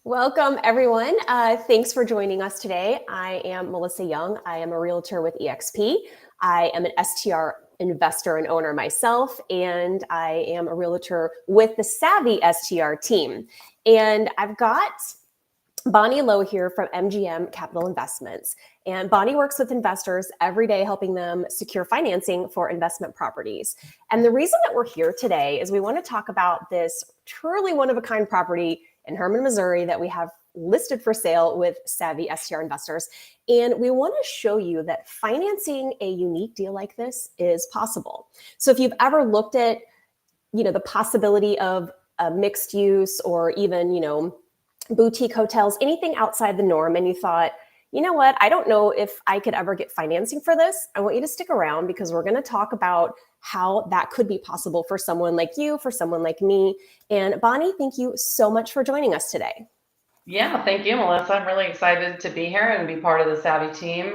Welcome, everyone. Thanks for joining us today. I am Melissa Young. I am a realtor with eXp. I am an STR investor and owner myself, and I am a realtor with the Savvy STR team. And I've got Bonnie Lowe here from MGM Capital Investments. And Bonnie works with investors every day, helping them secure financing for investment properties. And the reason that we're here today is we want to talk about this truly one-of-a-kind property in Hermann, Missouri that we have listed for sale with Savvy STR investors. And we want to show you that financing a unique deal like this is possible. So if you've ever looked at, the possibility of a mixed use or even, boutique hotels, anything outside the norm, and you thought, you know what, I don't know if I could ever get financing for this, I want you to stick around because we're going to talk about how that could be possible for someone like you, for someone like me. And Bonnie, thank you so much for joining us today. Yeah, thank you, Melissa. I'm really excited to be here and be part of the Savvy team.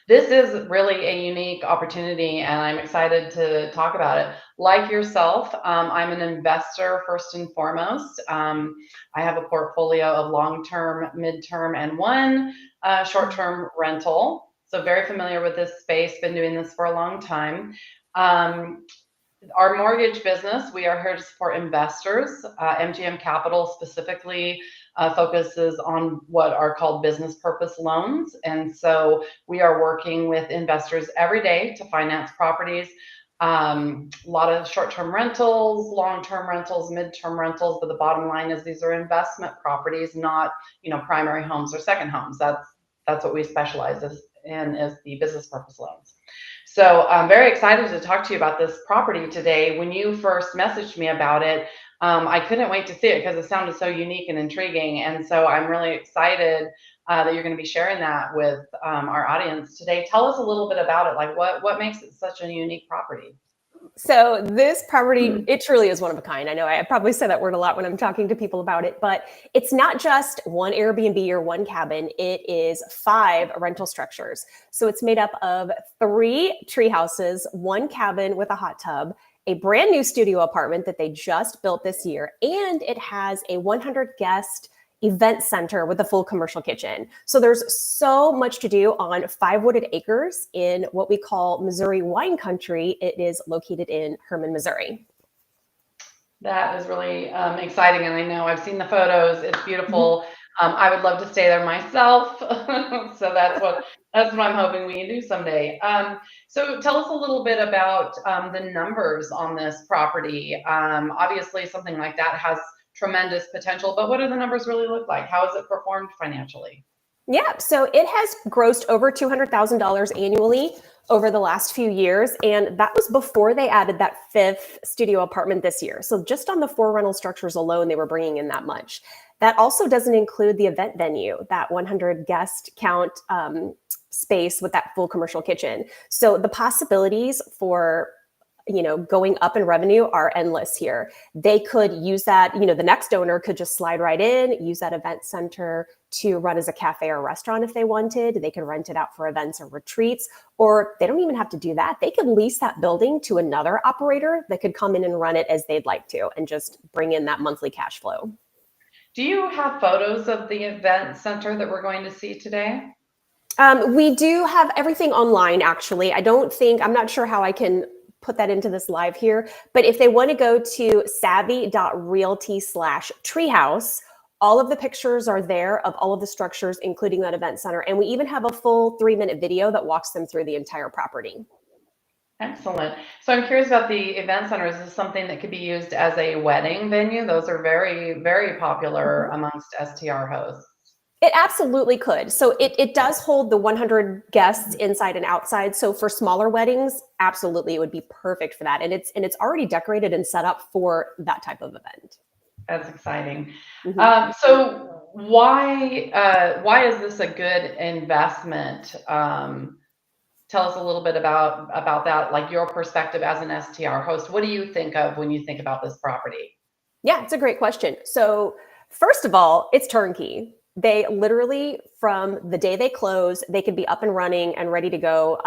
This is really a unique opportunity, and I'm excited to talk about it. Like yourself, I'm an investor first and foremost. I have a portfolio of long-term, mid-term, and one short-term rental. So very familiar with this space, been doing this for a long time. Our mortgage business, we are here to support investors. MGM Capital specifically focuses on what are called business purpose loans. And so we are working with investors every day to finance properties. A lot of short-term rentals, long-term rentals, mid-term rentals, but the bottom line is these are investment properties, not primary homes or second homes. That's what we specialize in, is the business purpose loans. So I'm very excited to talk to you about this property today. When you first messaged me about it, I couldn't wait to see it because it sounded so unique and intriguing. And so I'm really excited that you're going to be sharing that with our audience today. Tell us a little bit about it. Like what makes it such a unique property? So this property, it truly is one of a kind. I know I probably say that word a lot when I'm talking to people about it, but it's not just one Airbnb or one cabin. It is 5 rental structures. So it's made up of 3 tree houses, 1 cabin with a hot tub, a brand new studio apartment that they just built this year, and it has a 100 guest event center with a full commercial kitchen. So there's so much to do on 5 wooded acres in what we call Missouri wine country. It is located in Hermann, Missouri. That is really exciting. And I know I've seen the photos. It's beautiful. I would love to stay there myself. So that's what I'm hoping we can do someday. So tell us a little bit about the numbers on this property. Obviously, something like that has tremendous potential, but what do the numbers really look like? How has it performed financially? Yeah, so it has grossed over $200,000 annually over the last few years, and that was before they added that 5th studio apartment this year. So just on the 4 rental structures alone, they were bringing in that much. That also doesn't include the event venue, that 100 guest count space with that full commercial kitchen. So the possibilities for going up in revenue are endless here. They could use that, the next owner could just slide right in, use that event center to run as a cafe or restaurant if they wanted. They could rent it out for events or retreats, or they don't even have to do that. They could lease that building to another operator that could come in and run it as they'd like to and just bring in that monthly cash flow. Do you have photos of the event center that we're going to see today? We do have everything online, actually. I'm not sure how I can put that into this live here, but if they want to go to savvy.realty/treehouse, all of the pictures are there of all of the structures, including that event center. And we even have a full 3-minute video that walks them through the entire property. Excellent. So I'm curious about the event center. Is this something that could be used as a wedding venue? Those are very, very popular amongst STR hosts. It absolutely could. So it does hold the 100 guests inside and outside. So for smaller weddings, absolutely, it would be perfect for that. And it's already decorated and set up for that type of event. That's exciting. So why is this a good investment? Tell us a little bit about that, like your perspective as an STR host. What do you think of when you think about this property? Yeah, it's a great question. So first of all, it's turnkey. They literally, from the day they close, they could be up and running and ready to go,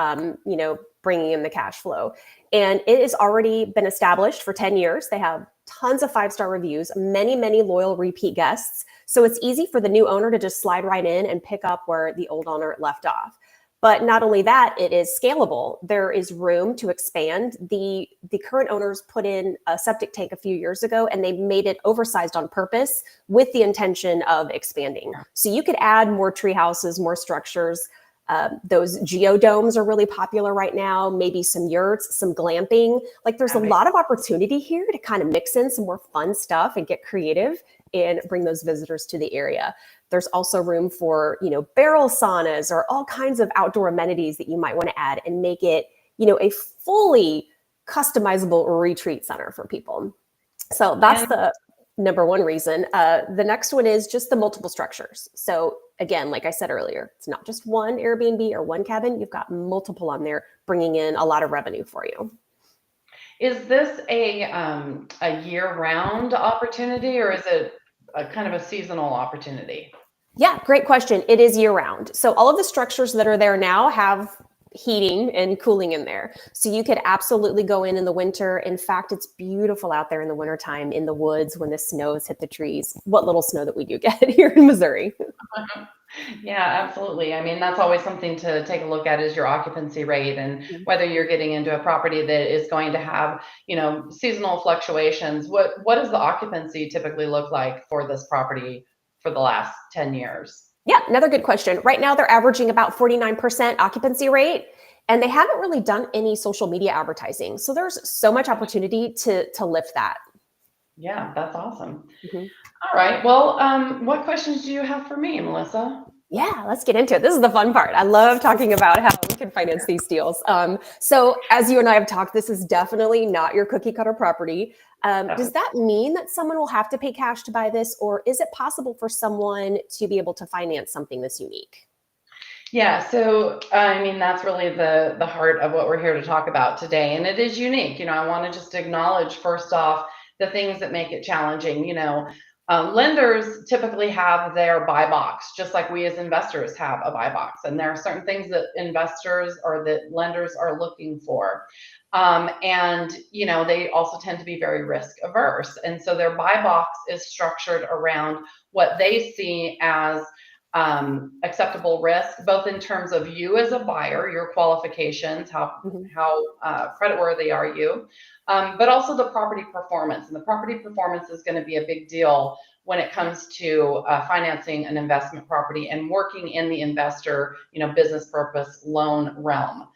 bringing in the cash flow. And it has already been established for 10 years. They have tons of 5-star reviews, many, many loyal repeat guests. So it's easy for the new owner to just slide right in and pick up where the old owner left off. But not only that, it is scalable. There is room to expand. The current owners put in a septic tank a few years ago, and they made it oversized on purpose with the intention of expanding. So you could add more tree houses, more structures. Those geodomes are really popular right now. Maybe some yurts, some glamping. Like there's a lot of opportunity here to kind of mix in some more fun stuff and get creative and bring those visitors to the area. There's also room for, barrel saunas or all kinds of outdoor amenities that you might want to add and make it, a fully customizable retreat center for people. So that's the number one reason. The next one is just the multiple structures. So again, like I said earlier, it's not just one Airbnb or one cabin. You've got multiple on there, bringing in a lot of revenue for you. Is this a year-round opportunity, or is it a kind of a seasonal opportunity? Yeah, great question. It is year-round. So all of the structures that are there now have heating and cooling in there. So you could absolutely go in the winter. In fact, it's beautiful out there in the wintertime in the woods when the snows hit the trees. What little snow that we do get here in Missouri. Yeah, absolutely. I mean, that's always something to take a look at, is your occupancy rate, and whether you're getting into a property that is going to have, seasonal fluctuations. What does the occupancy typically look like for this property for the last 10 years? Yeah, another good question. Right now, they're averaging about 49% occupancy rate, and they haven't really done any social media advertising. So there's so much opportunity to lift that. Yeah, that's awesome. All right. Well, what questions do you have for me, Melissa? Yeah, let's get into it. This is the fun part. I love talking about how we can finance these deals. So as you and I have talked, this is definitely not your cookie cutter property. Does that mean that someone will have to pay cash to buy this, or is it possible for someone to be able to finance something this unique? Yeah, so I mean, that's really the heart of what we're here to talk about today. And it is unique. I want to just acknowledge first off the things that make it challenging. Lenders typically have their buy box, just like we as investors have a buy box. And there are certain things that investors or that lenders are looking for. They also tend to be very risk averse. And so their buy box is structured around what they see as acceptable risk, both in terms of you as a buyer, your qualifications, how creditworthy are you, but also the property performance. And the property performance is going to be a big deal when it comes to financing an investment property and working in the investor, business purpose loan realm.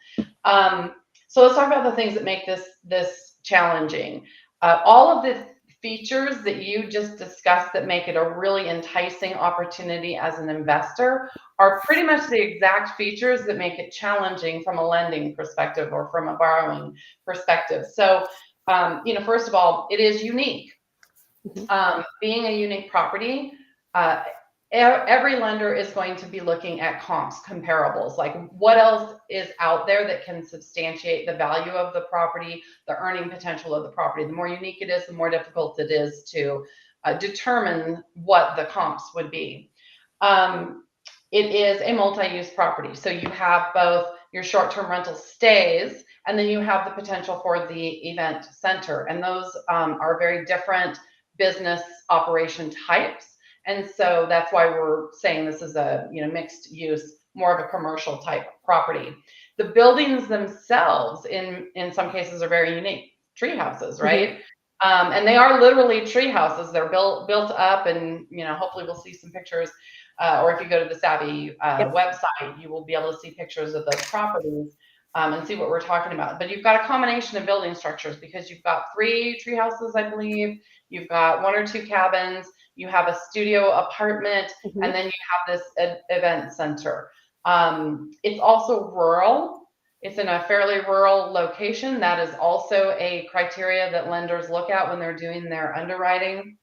So let's talk about the things that make this challenging. All of the features that you just discussed that make it a really enticing opportunity as an investor are pretty much the exact features that make it challenging from a lending perspective or from a borrowing perspective. So, first of all, it is unique. Being a unique property, every lender is going to be looking at comps, comparables, like what else is out there that can substantiate the value of the property, the earning potential of the property. The more unique it is, the more difficult it is to determine what the comps would be. It is a multi-use property. So you have both your short-term rental stays, and then you have the potential for the event center. And those are very different business operation types. And so that's why we're saying this is a mixed use, more of a commercial type property. The buildings themselves, in some cases, are very unique. Tree houses, right? And they are literally tree houses. They're built up, and hopefully we'll see some pictures. Or if you go to the 𝘂𝗶𝗹𝗶𝘀 website, you will be able to see pictures of those properties and see what we're talking about. But you've got a combination of building structures, because you've got 3 tree houses, I believe. You've got 1 or 2 cabins. You have a studio apartment, and then you have this event center. It's also rural. It's in a fairly rural location. That is also a criteria that lenders look at when they're doing their underwriting.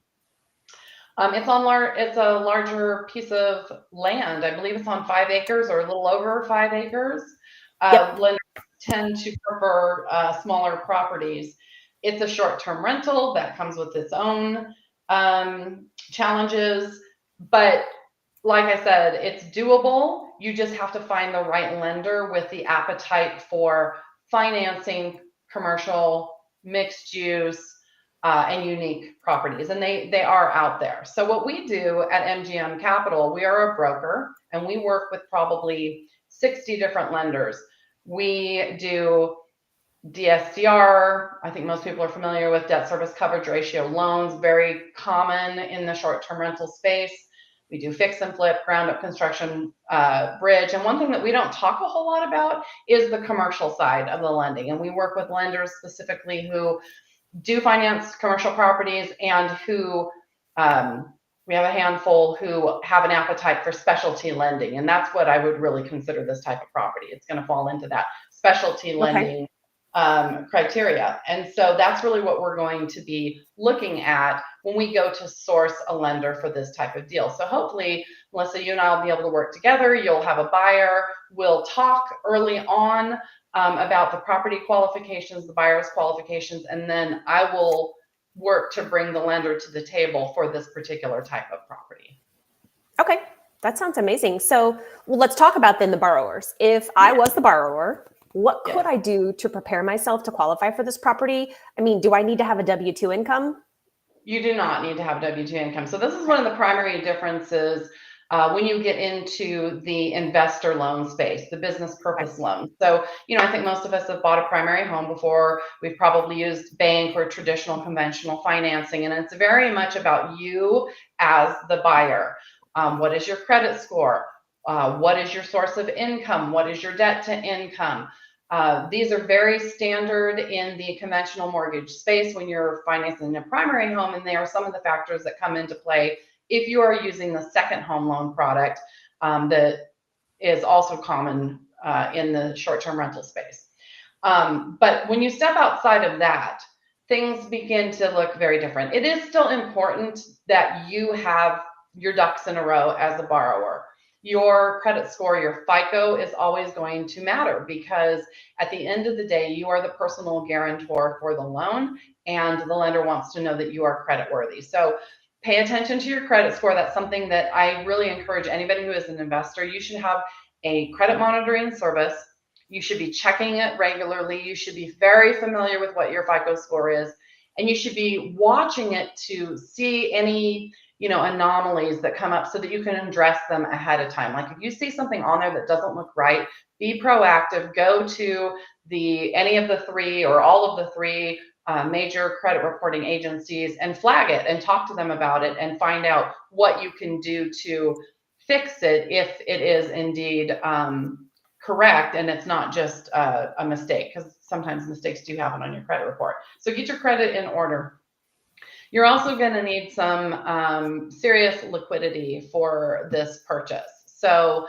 It's a larger piece of land. I believe it's on 5 acres or a little over 5 acres. Lenders tend to prefer smaller properties. It's a short-term rental that comes with its own challenges, but like I said, it's doable. You just have to find the right lender with the appetite for financing commercial, mixed use, and unique properties. And they are out there. So what we do at MGM Capital, we are a broker and we work with probably 60 different lenders. We do DSCR. I think most people are familiar with debt service coverage ratio loans, very common in the short-term rental space. We do fix and flip, ground up construction, bridge. And one thing that we don't talk a whole lot about is the commercial side of the lending. And we work with lenders specifically who do finance commercial properties and who, we have a handful who have an appetite for specialty lending. And that's what I would really consider this type of property. It's going to fall into that specialty lending criteria. And so that's really what we're going to be looking at when we go to source a lender for this type of deal. So hopefully, Melissa, you and I will be able to work together. You'll have a buyer. We'll talk early on about the property qualifications, the buyer's qualifications, and then I will work to bring the lender to the table for this particular type of property. Okay, that sounds amazing. So let's talk about then the borrowers. If I was the borrower, what could I do to prepare myself to qualify for this property? I mean, do I need to have a W-2 income? You do not need to have W-2 income. So this is one of the primary differences when you get into the investor loan space, the business purpose loan. So, I think most of us have bought a primary home before. We've probably used bank or traditional conventional financing, and it's very much about you as the buyer. What is your credit score? What is your source of income? What is your debt to income? These are very standard in the conventional mortgage space when you're financing a primary home, and they are some of the factors that come into play if you are using the second home loan product that is also common in the short-term rental space. But when you step outside of that, things begin to look very different. It is still important that you have your ducks in a row as a borrower. Your credit score, your FICO, is always going to matter because at the end of the day, you are the personal guarantor for the loan, and the lender wants to know that you are creditworthy. So pay attention to your credit score. That's something that I really encourage anybody who is an investor. You should have a credit monitoring service. You should be checking it regularly. You should be very familiar with what your FICO score is, and you should be watching it to see any anomalies that come up so that you can address them ahead of time. Like if you see something on there that doesn't look right, be proactive, go to any of the three or all of the three major credit reporting agencies and flag it and talk to them about it and find out what you can do to fix it if it is indeed correct and it's not just a mistake, because sometimes mistakes do happen on your credit report. So get your credit in order. You're also going to need some serious liquidity for this purchase. So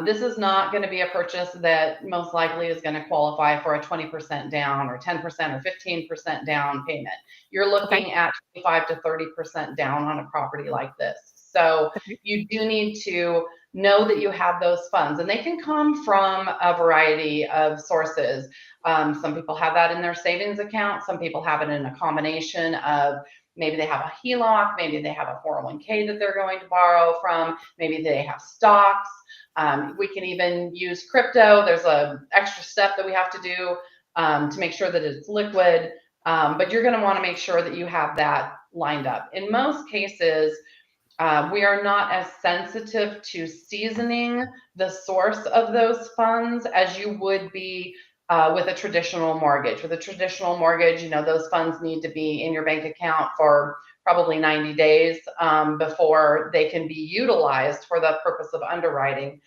this is not going to be a purchase that most likely is going to qualify for a 20% down or 10% or 15% down payment. You're looking at 25 to 30% down on a property like this. So you do need to know that you have those funds, and they can come from a variety of sources. Some people have that in their savings account. Some people have it in a combination of maybe they have a HELOC, maybe they have a 401k that they're going to borrow from, maybe they have stocks. We can even use crypto. There's an extra step that we have to do to make sure that it's liquid, but you're going to want to make sure that you have that lined up. In most cases, we are not as sensitive to seasoning the source of those funds as you would be with a traditional mortgage. With a traditional mortgage, those funds need to be in your bank account for probably 90 days before they can be utilized for the purpose of underwriting.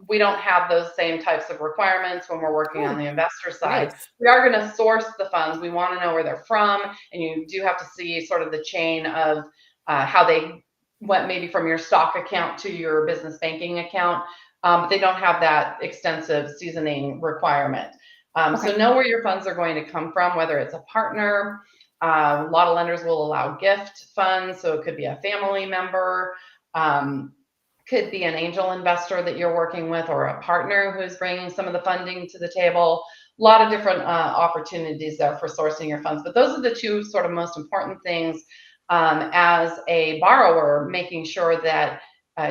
We don't have those same types of requirements when we're working on the investor side. Nice. We are going to source the funds. We want to know where they're from, and you do have to see sort of the chain of how they went maybe from your stock account to your business banking account. But they don't have that extensive seasoning requirement. So know where your funds are going to come from, whether it's a partner. A lot of lenders will allow gift funds, so it could be a family member, could be an angel investor that you're working with, or a partner who's bringing some of the funding to the table. A lot of different opportunities there for sourcing your funds. But those are the two sort of most important things as a borrower, making sure that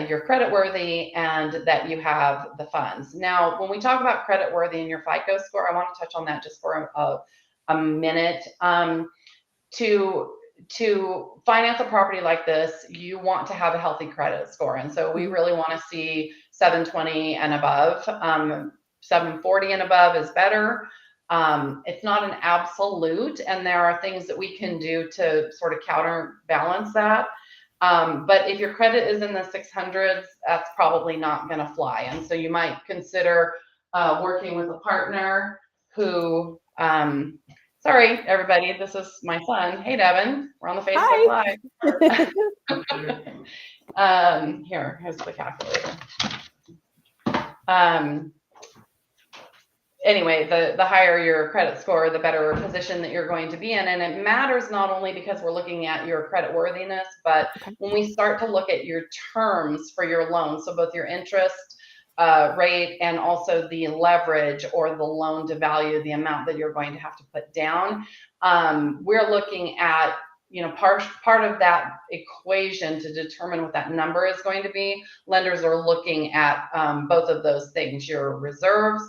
you're credit worthy and that you have the funds. Now, when we talk about credit worthy and your FICO score, I want to touch on that just for a minute. To finance a property like this, you want to have a healthy credit score. And so we really want to see 720 and above. 740 and above is better. It's not an absolute, and there are things that we can do to sort of counterbalance that. But if your credit is in the 600s, that's probably not going to fly. And so you might consider working with a partner who, sorry, everybody, this is my son. Hey, Devin, we're on the Facebook Live. Here's the calculator. Anyway, the higher your credit score, the better position that you're going to be in. And it matters not only because we're looking at your credit worthiness, but when we start to look at your terms for your loan, so both your interest rate and also the leverage or the loan to value, the amount that you're going to have to put down, we're looking at, you know, part of that equation to determine what that number is going to be. Lenders are looking at both of those things, your reserves,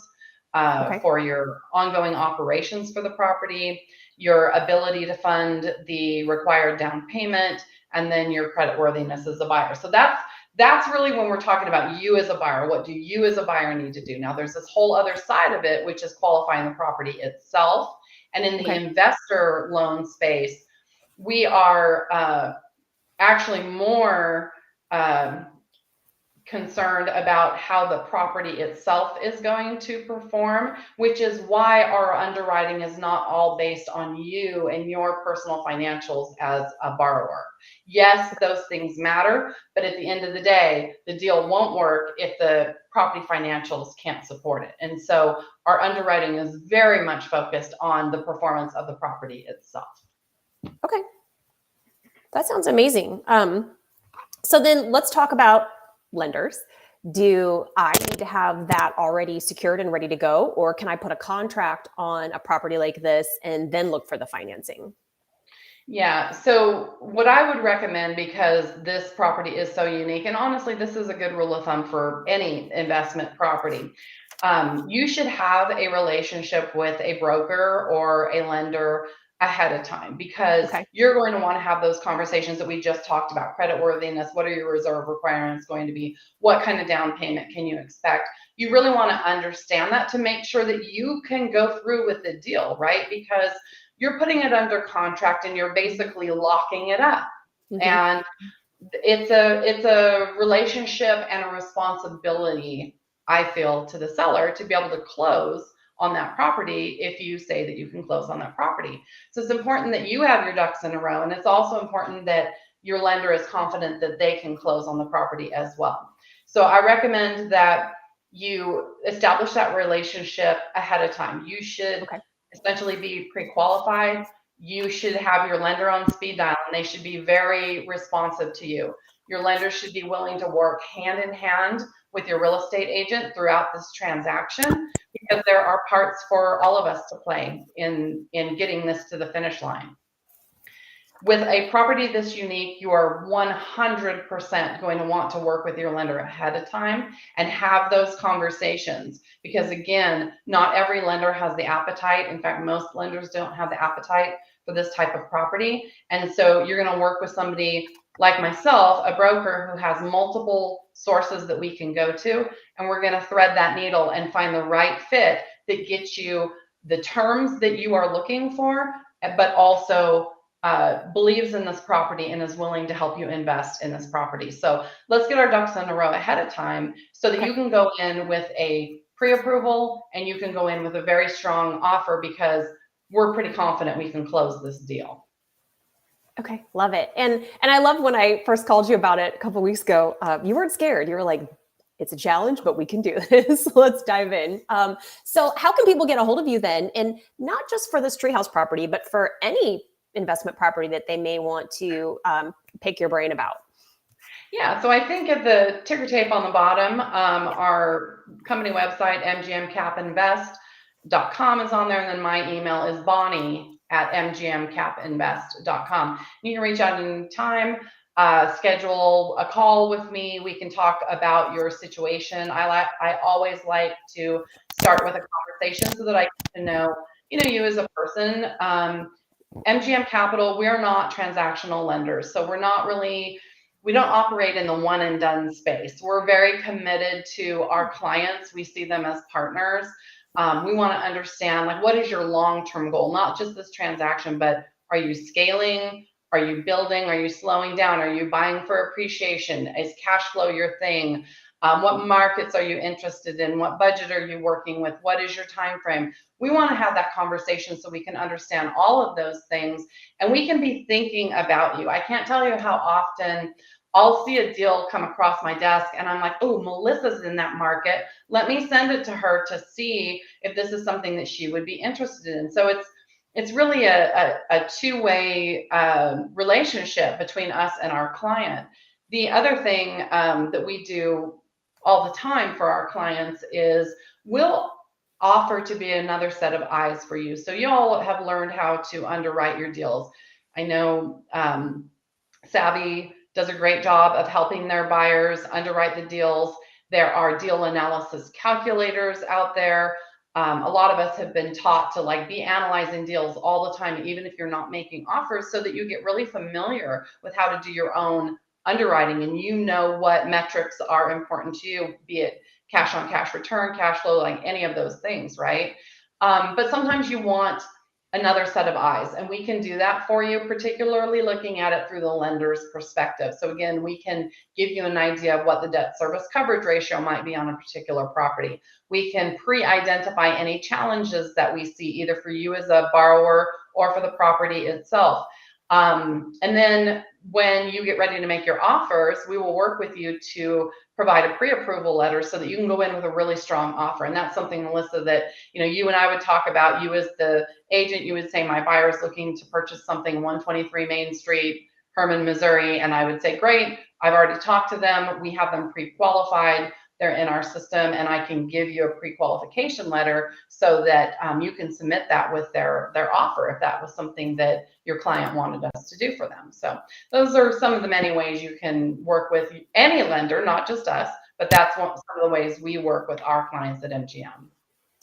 for your ongoing operations for the property, your ability to fund the required down payment, and then your credit worthiness as a buyer. So that's really when we're talking about you as a buyer. What do you as a buyer need to do? Now, there's this whole other side of it, which is qualifying the property itself. And in the investor loan space, we are actually more concerned about how the property itself is going to perform, which is why our underwriting is not all based on you and your personal financials as a borrower. Yes, those things matter, but at the end of the day, the deal won't work if the property financials can't support it. And so our underwriting is very much focused on the performance of the property itself. Okay. That sounds amazing. So then let's talk about lenders. Do I need to have that already secured and ready to go, or can I put a contract on a property like this and then look for the financing? Yeah, so what I would recommend, because this property is so unique, and honestly, this is a good rule of thumb for any investment property, you should have a relationship with a broker or a lender ahead of time, because you're going to want to have those conversations that we just talked about. Credit worthiness, what are your reserve requirements going to be? What kind of down payment can you expect? You really want to understand that to make sure that you can go through with the deal, right? Because you're putting it under contract and you're basically locking it up. And it's a relationship and a responsibility, I feel, to the seller to be able to close on that property if you say that you can close on that property. So it's important that you have your ducks in a row, and it's also important that your lender is confident that they can close on the property as well. So I recommend that you establish that relationship ahead of time. You should essentially be pre-qualified. You should have your lender on speed dial, and they should be very responsive to you. Your lender should be willing to work hand in hand with your real estate agent throughout this transaction, because there are parts for all of us to play in getting this to the finish line. With a property this unique, you are 100% going to want to work with your lender ahead of time and have those conversations, because again, not every lender has the appetite. In fact, most lenders don't have the appetite for this type of property. And so you're going to work with somebody like myself, a broker who has multiple sources that we can go to, and we're going to thread that needle and find the right fit that gets you the terms that you are looking for, but also believes in this property and is willing to help you invest in this property. So let's get our ducks in a row ahead of time so that you can go in with a pre-approval and you can go in with a very strong offer, because we're pretty confident we can close this deal. Okay, love it. And I loved when I first called you about it a couple of weeks ago. You weren't scared. You were like, it's a challenge, but we can do this. Let's dive in. So how can people get a hold of you then? And not just for this treehouse property, but for any investment property that they may want to pick your brain about? Yeah, so I think at the ticker tape on the bottom, our company website, mgmcapinvest.com, is on there. And then my email is bonnie@mgmcapinvest.com. You can reach out anytime. schedule a call with me. We can talk about your situation. I always like to start with a conversation so that I get to know, you as a person. MGM Capital, we're not transactional lenders. So we don't operate in the one and done space. We're very committed to our clients. We see them as partners. We want to understand, like, what is your long-term goal? Not just this transaction, but are you scaling? Are you building? Are you slowing down? Are you buying for appreciation? Is cash flow your thing? What markets are you interested in? What budget are you working with? What is your time frame? We want to have that conversation so we can understand all of those things, and we can be thinking about you. I can't tell you how often I'll see a deal come across my desk and I'm like, oh, Melissa's in that market. Let me send it to her to see if this is something that she would be interested in. So it's really a two-way relationship between us and our client. The other thing that we do all the time for our clients is we'll offer to be another set of eyes for you. So you all have learned how to underwrite your deals. I know 𝘂𝗶𝗹𝗶𝘀 does a great job of helping their buyers underwrite the deals. There are deal analysis calculators out there. A lot of us have been taught to be analyzing deals all the time, even if you're not making offers, so that you get really familiar with how to do your own underwriting, and you know what metrics are important to you, be it cash on cash return, cash flow, like any of those things, right? But sometimes you want another set of eyes, and we can do that for you, particularly looking at it through the lender's perspective. So again, we can give you an idea of what the debt service coverage ratio might be on a particular property. We can pre-identify any challenges that we see, either for you as a borrower or for the property itself. And then when you get ready to make your offers, we will work with you to provide a pre-approval letter so that you can go in with a really strong offer. And that's something, Melissa, that you and I would talk about. You as the agent, you would say, my buyer is looking to purchase something 123 Main Street, Hermann, Missouri. And I would say, great, I've already talked to them. We have them pre-qualified. They're in our system, and I can give you a pre-qualification letter so that you can submit that with their offer if that was something that your client wanted us to do for them. So those are some of the many ways you can work with any lender, not just us, but that's some of the ways we work with our clients at MGM.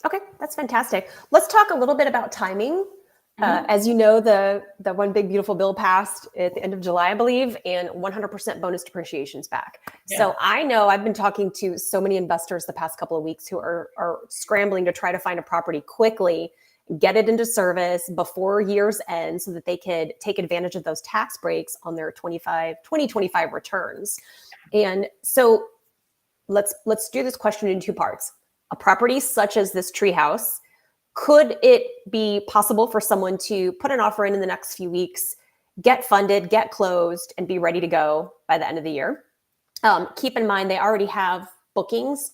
Okay, that's fantastic. Let's talk a little bit about timing. As you know, the One Big Beautiful Bill passed at the end of July, I believe, and 100% bonus depreciation is back. Yeah. So I know I've been talking to so many investors the past couple of weeks who are scrambling to try to find a property quickly, get it into service before year's end so that they could take advantage of those tax breaks on their 2025 returns. And so let's do this question in two parts. A property such as this Treehouse, could it be possible for someone to put an offer in the next few weeks, get funded, get closed, and be ready to go by the end of the year? Keep in mind, they already have bookings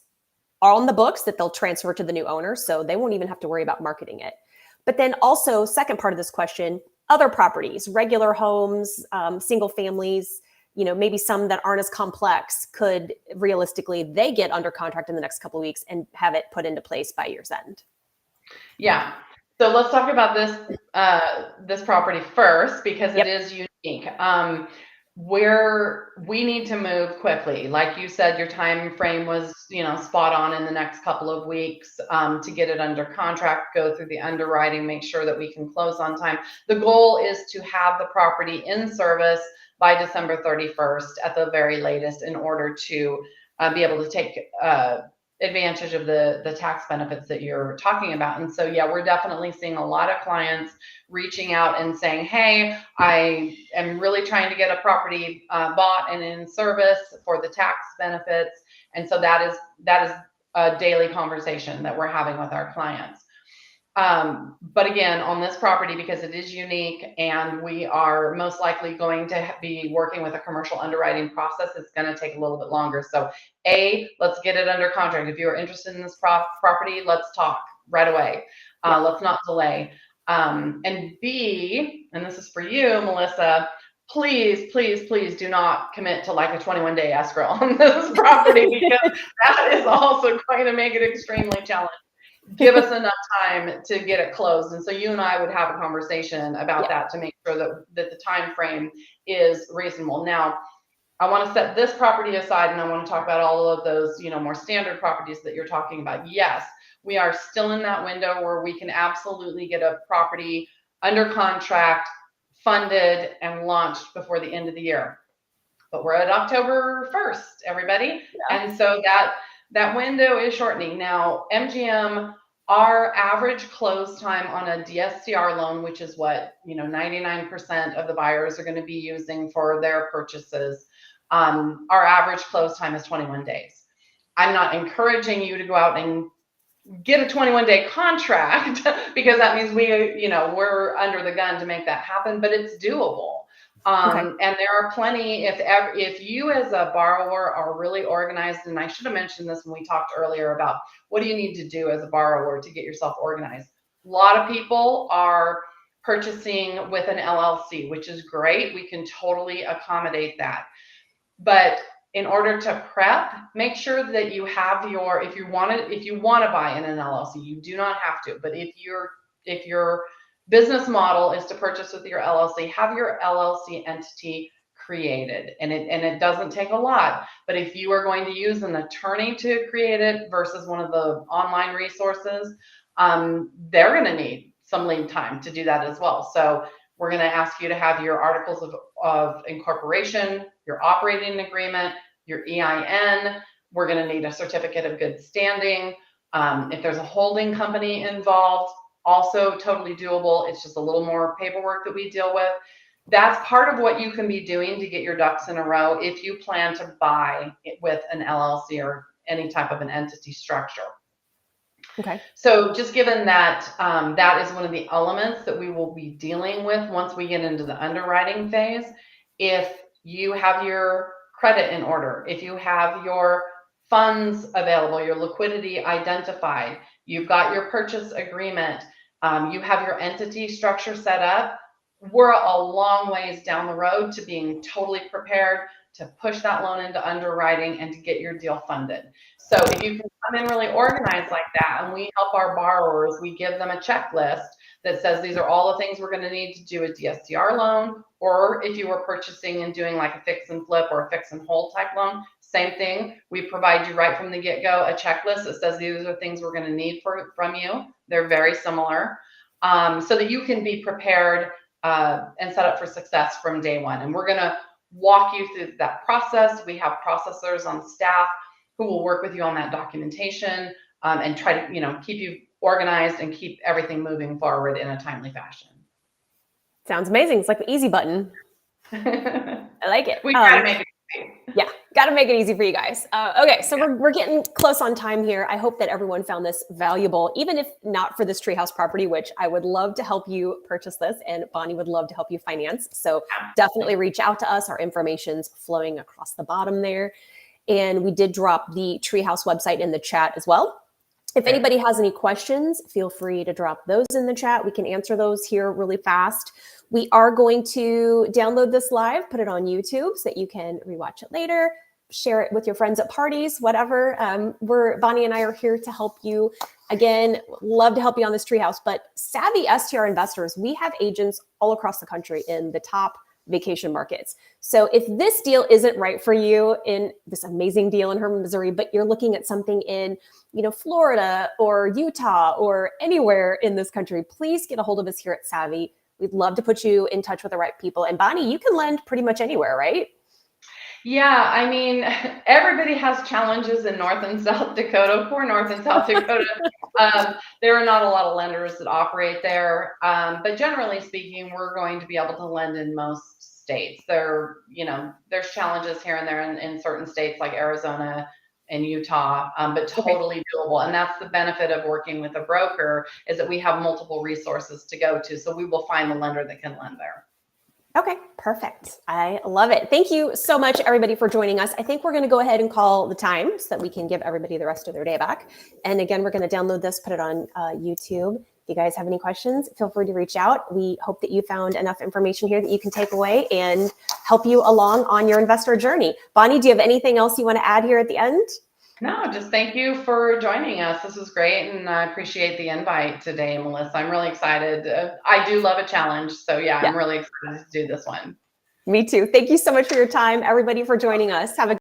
on the books that they'll transfer to the new owner, so they won't even have to worry about marketing it. But then also, second part of this question, other properties, regular homes, single families, maybe some that aren't as complex, could realistically, they get under contract in the next couple of weeks and have it put into place by year's end? Yeah. So let's talk about this property first, because it is unique. We need to move quickly. Like you said, your time frame was, spot on in the next couple of weeks to get it under contract, go through the underwriting, make sure that we can close on time. The goal is to have the property in service by December 31st at the very latest, in order to be able to take advantage of the tax benefits that you're talking about. And so, yeah, we're definitely seeing a lot of clients reaching out and saying, hey, I am really trying to get a property bought and in service for the tax benefits. And so that is a daily conversation that we're having with our clients. But again, on this property, because it is unique and we are most likely going to be working with a commercial underwriting process, it's going to take a little bit longer. So let's get it under contract. If you're interested in this property, let's talk right away. Let's not delay. And B, and this is for you, Melissa, please, please, please do not commit to like a 21-day escrow on this property, because that is also going to make it extremely challenging. Give us enough time to get it closed. And so you and I would have a conversation about that to make sure that the time frame is reasonable. Now, I want to set this property aside, and I want to talk about all of those, more standard properties that you're talking about. Yes, we are still in that window where we can absolutely get a property under contract, funded, and launched before the end of the year. But we're at October 1st, everybody. Yeah. And so that window is shortening. Now, MGM, our average close time on a DSCR loan, which is what 99% of the buyers are going to be using for their purchases, our average close time is 21 days. I'm not encouraging you to go out and get a 21-day contract because that means we're under the gun to make that happen, but it's doable. And there are plenty, if you as a borrower are really organized, and I should have mentioned this when we talked earlier about what do you need to do as a borrower to get yourself organized. A lot of people are purchasing with an LLC, which is great. We can totally accommodate that. But in order to prep, make sure that you have if you want to buy in an LLC, you do not have to. But if your business model is to purchase with your LLC, have your LLC entity created, and it doesn't take a lot. But if you are going to use an attorney to create it versus one of the online resources, they're going to need some lead time to do that as well. So we're going to ask you to have your articles of incorporation, your operating agreement, your EIN. We're going to need a certificate of good standing. If there's a holding company involved, also totally doable. It's just a little more paperwork that we deal with. That's part of what you can be doing to get your ducks in a row if you plan to buy it with an LLC or any type of an entity structure. Okay. So just given that that is one of the elements that we will be dealing with once we get into the underwriting phase. If you have your credit in order, if you have your funds available, your liquidity identified, you've got your purchase agreement, you have your entity structure set up, we're a long ways down the road to being totally prepared to push that loan into underwriting and to get your deal funded. So if you can come in really organized like that, and we help our borrowers, we give them a checklist that says these are all the things we're going to need to do a DSCR loan, or if you were purchasing and doing like a fix and flip or a fix and hold type loan, same thing. We provide you right from the get-go a checklist that says these are things we're going to need from you. They're very similar, so that you can be prepared and set up for success from day one. And we're going to walk you through that process. We have processors on staff who will work with you on that documentation and try to keep you organized and keep everything moving forward in a timely fashion. Sounds amazing. It's like the easy button. I like it. We try to make it easy. Yeah, got to make it easy for you guys. Okay, so we're getting close on time here. I hope that everyone found this valuable, even if not for this Treehouse property, which I would love to help you purchase this, and Bonnie would love to help you finance. So definitely reach out to us. Our information's flowing across the bottom there. And we did drop the Treehouse website in the chat as well. If anybody has any questions, feel free to drop those in the chat. We can answer those here really fast. We are going to download this live, put it on YouTube so that you can rewatch it later, share it with your friends at parties, whatever. Bonnie and I are here to help you. Again, love to help you on this Treehouse, but savvy STR investors, we have agents all across the country in the top vacation markets. So if this deal isn't right for you, in this amazing deal in Hermann, Missouri, but you're looking at something in, Florida or Utah or anywhere in this country, please get a hold of us here at Savvy. We'd love to put you in touch with the right people. And Bonnie, you can lend pretty much anywhere, right? Yeah, I mean, everybody has challenges in North and South Dakota. Poor North and South Dakota. There are not a lot of lenders that operate there. But generally speaking, we're going to be able to lend in most states. There's challenges here and there in certain states like Arizona and Utah, but totally doable. And that's the benefit of working with a broker, is that we have multiple resources to go to. So we will find the lender that can lend there. Okay, perfect. I love it. Thank you so much, everybody, for joining us. I think we're going to go ahead and call the time so that we can give everybody the rest of their day back. And again, we're going to download this, put it on YouTube. If you guys have any questions, feel free to reach out. We hope that you found enough information here that you can take away and help you along on your investor journey. Bonnie, do you have anything else you want to add here at the end? No, just thank you for joining us. This was great, and I appreciate the invite today, Melissa. I'm really excited. I do love a challenge, so yeah, I'm really excited to do this one. Me too. Thank you so much for your time, everybody, for joining us. Have a